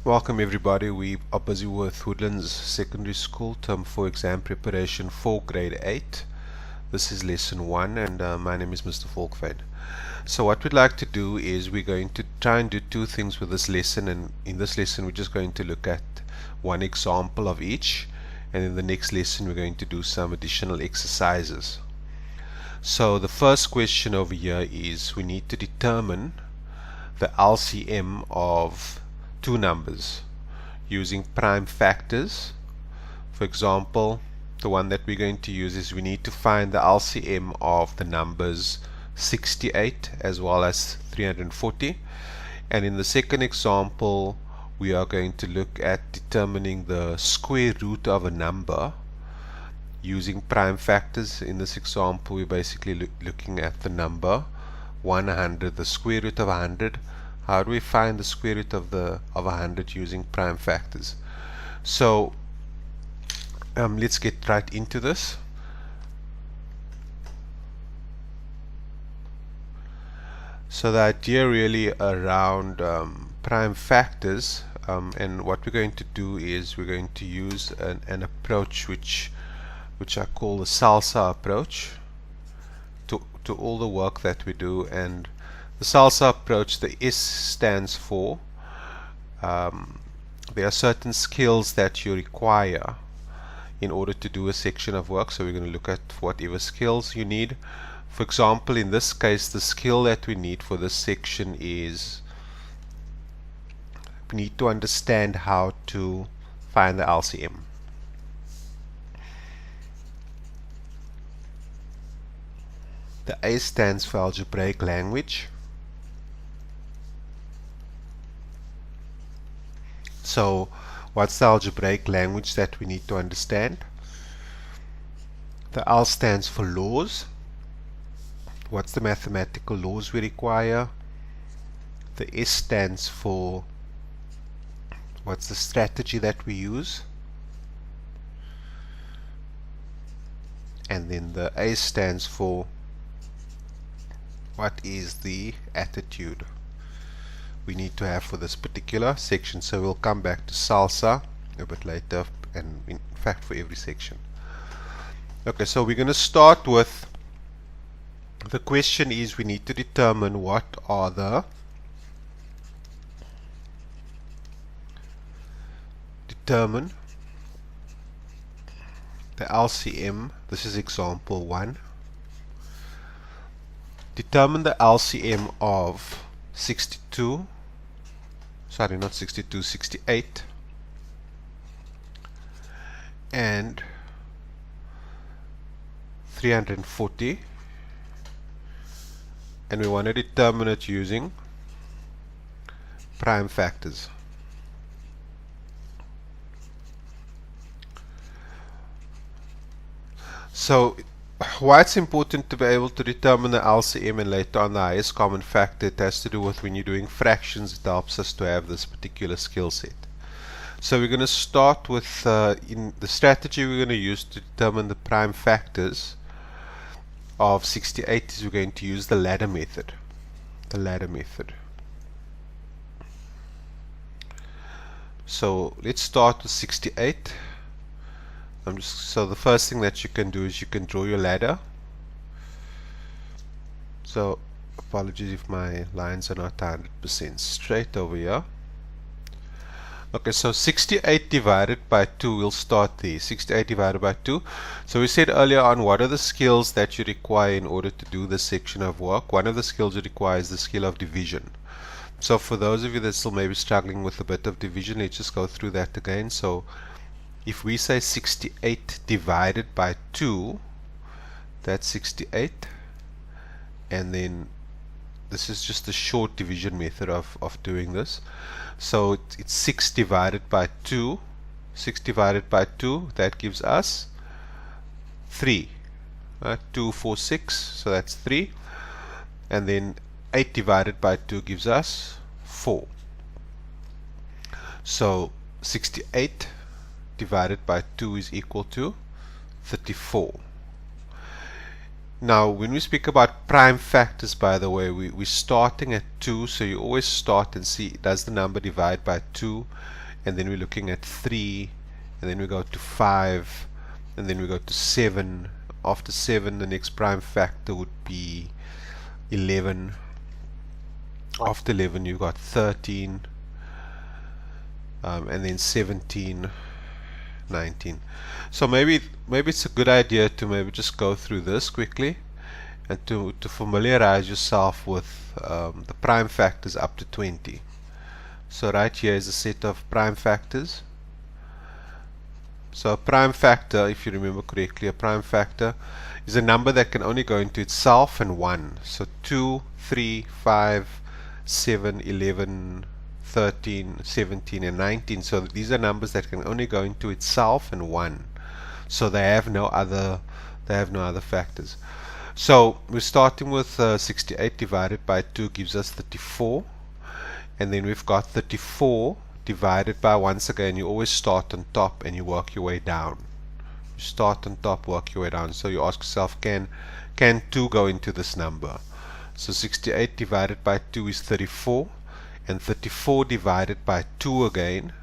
Welcome everybody. We are busy with Woodlands Secondary School Term 4 exam preparation for grade 8. This is lesson 1 and my name is Mr. Volkveld. So what we'd like to do is we're going to try and do two things with this lesson, and in this lesson we're just going to look at one example of each, and in the next lesson we're going to do some additional exercises. So the first question over here is we need to determine the LCM of two numbers using prime factors. For example, the one that we're going to use is we need to find the LCM of the numbers 68 as well as 340, and in the second example we are going to look at determining the square root of a number using prime factors. In this example we're basically looking at the number 100, the square root of 100. How do we find the square root of 100 using prime factors? So let's get right into this. So the idea really around prime factors, and what we're going to do is we're going to use an approach which I call the salsa approach to all the work that we do. And the salsa approach, the S stands for there are certain skills that you require in order to do a section of work, so we're going to look at whatever skills you need. For example, in this case, the skill that we need for this section is we need to understand how to find the LCM. The A stands for algebraic language. So what's the algebraic language that we need to understand? The L stands for laws. What's the mathematical laws we require? The S stands for what's the strategy that we use? And then the A stands for what is the attitude we need to have for this particular section. So we'll come back to salsa a bit later, and in fact for every section. Okay, so we're going to start with the question is we need to determine what are the LCM. This is example 1. Determine the LCM of 68 and 340, and we want to determine it using prime factors. So why it's important to be able to determine the LCM and later on the highest common factor, it has to do with when you're doing fractions, it helps us to have this particular skill set. So we're going to start with in the strategy we're going to use to determine the prime factors of 68 is we're going to use the ladder method. So let's start with 68. So the first thing that you can do is you can draw your ladder. So apologies if my lines are not 100% straight over here. Okay, so 68 divided by 2, we'll start there. 68 divided by 2. So we said earlier on, what are the skills that you require in order to do this section of work? One of the skills you require is the skill of division. So for those of you that still may be struggling with a bit of division, let's just go through that again. So if we say 68 divided by 2, that's 68, and then this is just a short division method of doing this. So it's 6 divided by 2. 6 divided by 2, that gives us 3. 2, 4, 6, so that's 3. And then 8 divided by 2 gives us 4. So 68 divided by 2 is equal to 34. Now when we speak about prime factors, by the way, we're starting at 2, so you always start and see, does the number divide by 2, and then we're looking at 3, and then we go to 5, and then we go to 7. After 7 the next prime factor would be 11. After 11 you've got 13, and then 17, 19. So maybe it's a good idea to maybe just go through this quickly and to familiarize yourself with the prime factors up to 20. So right here is a set of prime factors. So a prime factor, if you remember correctly, a prime factor is a number that can only go into itself and 1. So 2, 3, 5, 7, 11, 13, 17 and 19. So these are numbers that can only go into itself and 1. So they have no other factors. So we're starting with 68 divided by 2 gives us 34, and then we've got 34 divided by, once again you always start on top and you work your way down. You start on top, work your way down. So you ask yourself, can 2 go into this number? So 68 divided by 2 is 34, and 34 divided by 2 again,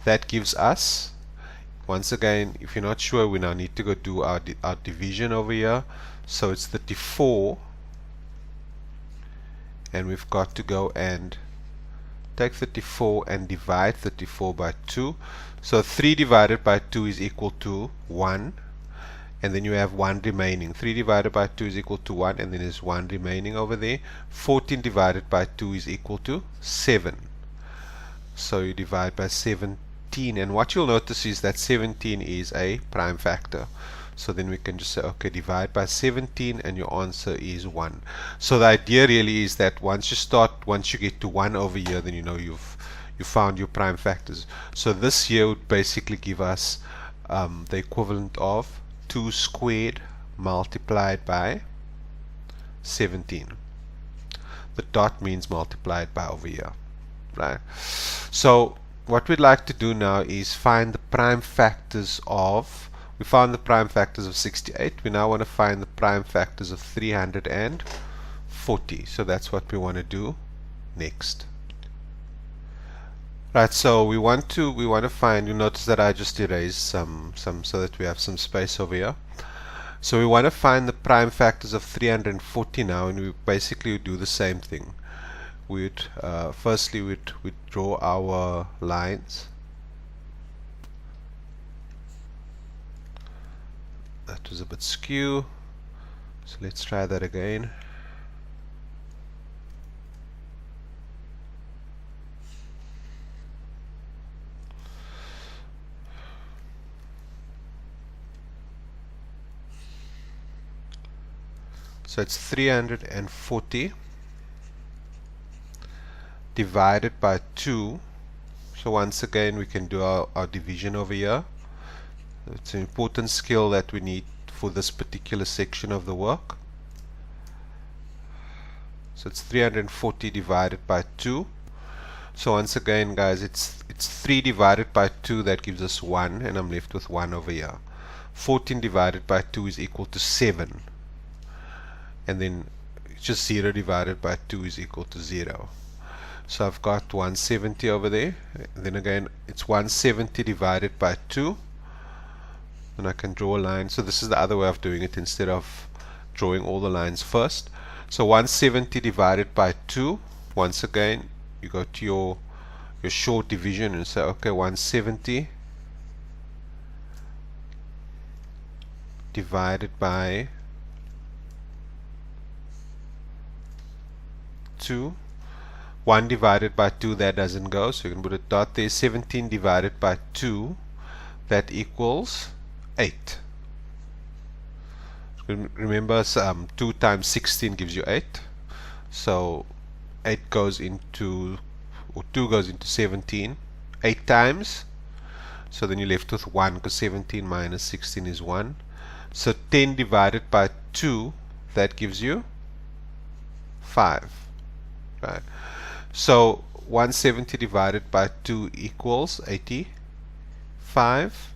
that gives us, once again, if you're not sure, we now need to go do our division over here. So it's 34, and we've got to go and take 34 and divide 34 by 2. So 3 divided by 2 is equal to 1, and then you have 1 remaining. 3 divided by 2 is equal to 1, and then there's 1 remaining over there. 14 divided by 2 is equal to 7. So you divide by 17, and what you'll notice is that 17 is a prime factor. So then we can just say, okay, divide by 17, and your answer is 1. So the idea really is that once you get to 1 over here, then you know you found your prime factors. So this here would basically give us the equivalent of 2 squared multiplied by 17. The dot means multiplied by over here, right? So what we'd like to do now is find the prime factors of, we found the prime factors of 68. We now want to find the prime factors of 340. So that's what we want to do next. Right, so we want to find, you notice that I just erased some so that we have some space over here. So we want to find the prime factors of 340 now, and we basically do the same thing. We'd firstly we'd draw our lines. That was a bit skew, so let's try that again. So it's 340 divided by 2. So once again we can do our division over here. It's an important skill that we need for this particular section of the work. So it's 340 divided by 2. So once again, guys, it's 3 divided by 2, that gives us 1, and I'm left with 1 over here. 14 divided by 2 is equal to 7, and then just 0 divided by 2 is equal to 0. So I've got 170 over there, and then again it's 170 divided by 2, and I can draw a line. So this is the other way of doing it, instead of drawing all the lines first. So 170 divided by 2, once again you go to your short division and say, okay, 170 divided by 2. 1 divided by 2, that doesn't go, so you can put a dot there. 17 divided by 2, that equals 8. Remember, 2 times 16 gives you 8, so 8 goes into, or 2 goes into 17 8 times, so then you're left with 1, because 17 minus 16 is 1. So 10 divided by 2, that gives you 5, right? So 170 divided by 2 equals 85,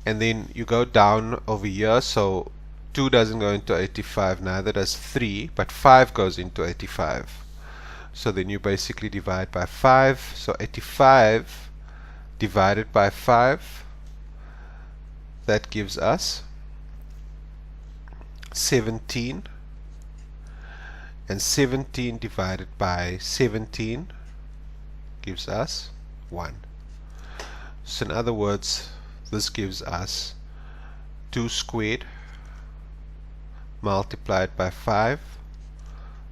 and then you go down over here. So 2 doesn't go into 85, neither does 3, but 5 goes into 85. So then you basically divide by 5. So 85 divided by 5, that gives us 17. And 17 divided by 17 gives us 1. So in other words, this gives us 2 squared multiplied by 5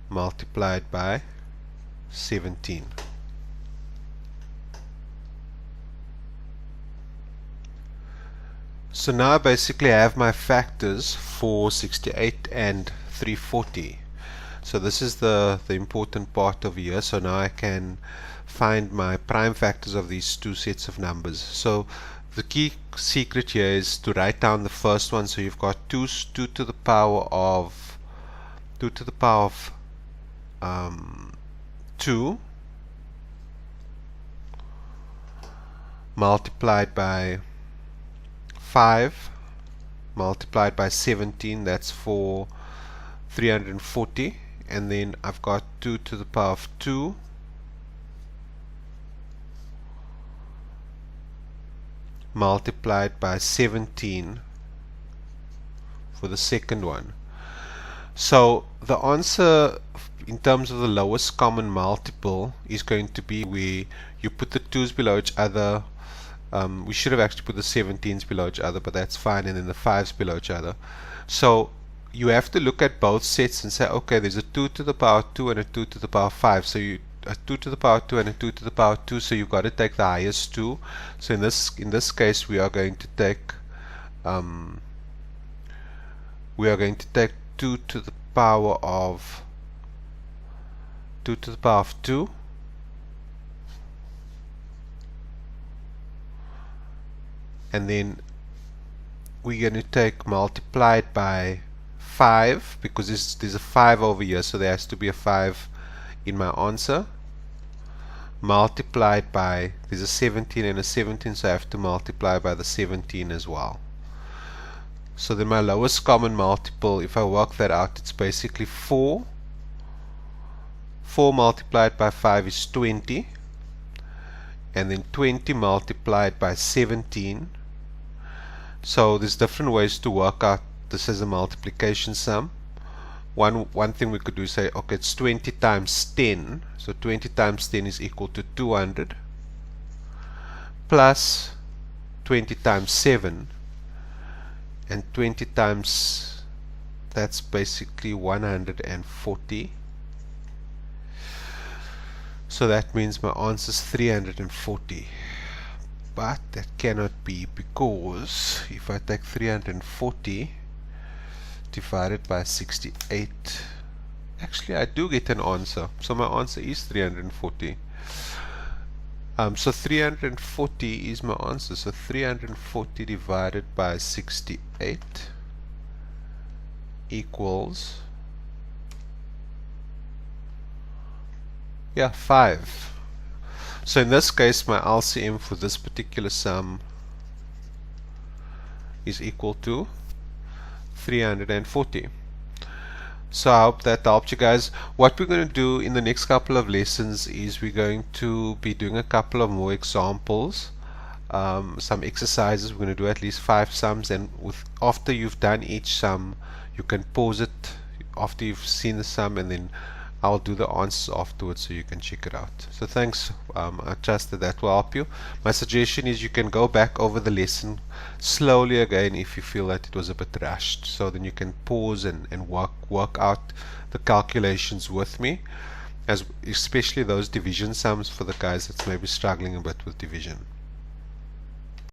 multiplied by 17. So now I basically have my factors for 68 and 340. So this is the important part of here. So now I can find my prime factors of these two sets of numbers. So the key secret here is to write down the first one. So you've got 2 to the power of 2 multiplied by 5 multiplied by 17, that's for 340, and then I've got 2 to the power of 2 multiplied by 17 for the second one. So the answer in terms of the lowest common multiple is going to be where you put the 2's below each other. We should have actually put the 17's below each other, but that's fine, and then the 5's below each other. So you have to look at both sets and say, okay, there's a 2 to the power 2 and a 2 to the power 5. So you a 2 to the power 2 and a 2 to the power 2, so you've got to take the highest 2. So in this case we are going to take 2 to the power of 2, and then we're going to take multiplied by 5, because there's a 5 over here, so there has to be a 5 in my answer, multiplied by, there's a 17 and a 17, so I have to multiply by the 17 as well. So then my lowest common multiple, if I work that out, it's basically 4. 4 multiplied by 5 is 20, and then 20 multiplied by 17. So there's different ways to work out this as a multiplication sum. One thing we could do is say, okay, it's 20 times 10, so 20 times 10 is equal to 200, plus 20 times 7, and 20 times, that's basically 140. So that means my answer is 340. But that cannot be, because if I take 340 divided by 68, actually I do get an answer. So my answer is 340. So 340 is my answer. So 340 divided by 68 equals, 5. So in this case my LCM for this particular sum is equal to 340. So I hope that helped you guys. What we're going to do in the next couple of lessons is we're going to be doing a couple of more examples, some exercises. We're going to do at least 5 sums, and after you've done each sum you can pause it after you've seen the sum, and then I'll do the answers afterwards so you can check it out. So thanks, I trust that will help you. My suggestion is you can go back over the lesson slowly again if you feel that it was a bit rushed, so then you can pause and work out the calculations with me, especially those division sums for the guys that's maybe struggling a bit with division.